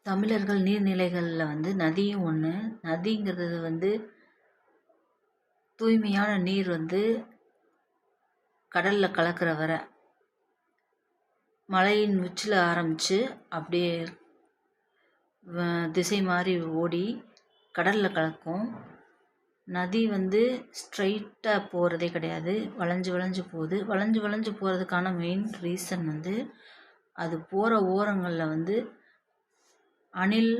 தமிழர்கள் நீர்நிலைகளில் வந்து நதியும் ஒன்று. நதிங்கிறது வந்து தூய்மையான நீர் வந்து கடலில் கலக்கிற வரை மலையின் உச்சியில் ஆரம்பித்து அப்படியே திசை மாறி ஓடி கடலில் கலக்கும். நதி வந்து ஸ்ட்ரைட்டாக போகிறதே கிடையாது, வளைஞ்சு வளைஞ்சு போகுது. வளைஞ்சு வளைஞ்சு போகிறதுக்கான மெயின் ரீசன் வந்து அது போகிற ஓரங்களில் வந்து அணில்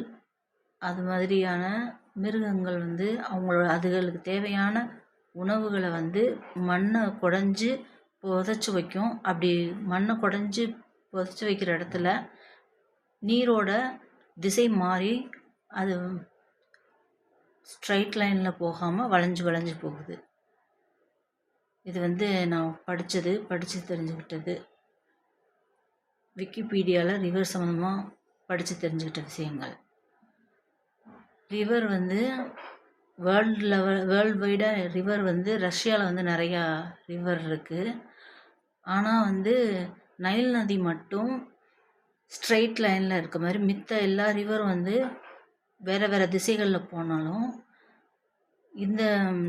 அது மாதிரியான மிருகங்கள் வந்து அதுகளுக்கு தேவையான உணவுகளை வந்து மண்ணை குடஞ்சி புதைச்சி வைக்கும். அப்படி மண்ணை குடஞ்சி புதைச்சி வைக்கிற இடத்துல நீரோட திசை மாறி அது ஸ்ட்ரைட் லைனில் போகாமல் வளைஞ்சு வளைஞ்சு போகுது. இது வந்து நான் படித்து தெரிஞ்சுக்கிட்டது. விக்கிபீடியாவில் ரிவர் சம்மந்தமாக படித்து தெரிஞ்சுக்கிட்ட விஷயங்கள். ரிவர் வந்து வேர்ல்டு வைடாக ரிவர் வந்து ரஷ்யாவில் வந்து நிறையா ரிவர் இருக்குது. ஆனால் வந்து நைல் நதி மட்டும் ஸ்ட்ரெயிட் லைனில் இருக்க மாதிரி மித்த எல்லா ரிவரும் வந்து வேறு வேறு திசைகளில் போனாலும் இந்த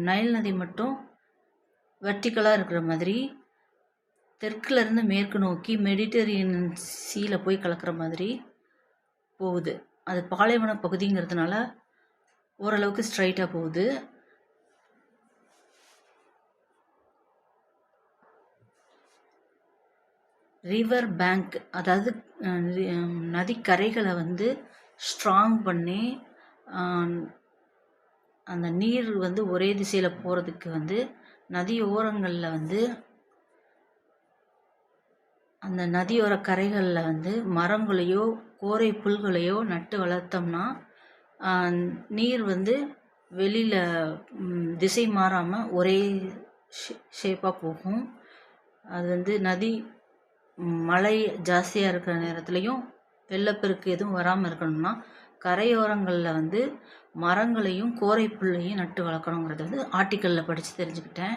நைல் நதி மட்டும் வெர்டிக்கலாக இருக்கிற மாதிரி தெற்குலேருந்து மேற்கு நோக்கி மெடிட்டரேனியன் சீல போய் கலக்கிற மாதிரி போகுது. அது பாலைவன பகுதிங்கிறதுனால ஓரளவுக்கு ஸ்ட்ரைட்டாக போகுது. ரிவர் பேங்க் அதாவது நதிக்கரைகளை வந்து ஸ்ட்ராங் பண்ணி அந்த நீர் வந்து ஒரே திசையில் போகிறதுக்கு வந்து நதியோரங்களில் வந்து அந்த நதியோர கரைகளில் வந்து மரங்களையோ கோரை புல்களையோ நட்டு வளர்த்தோம்னா நீர் வந்து வெளியில் திசை மாறாமல் ஒரே ஷேப்பாக போகும். அது வந்து நதி மழை ஜாஸ்தியாக இருக்கிற நேரத்துலையும் வெள்ளப்பெருக்கு எதுவும் வராமல் இருக்கணும்னா கரையோரங்களில் வந்து மரங்களையும் கோரை புல்லையும் நட்டு வளர்க்கணுங்கிறது வந்து ஆர்டிக்கலில் படித்து தெரிஞ்சுக்கிட்டேன்.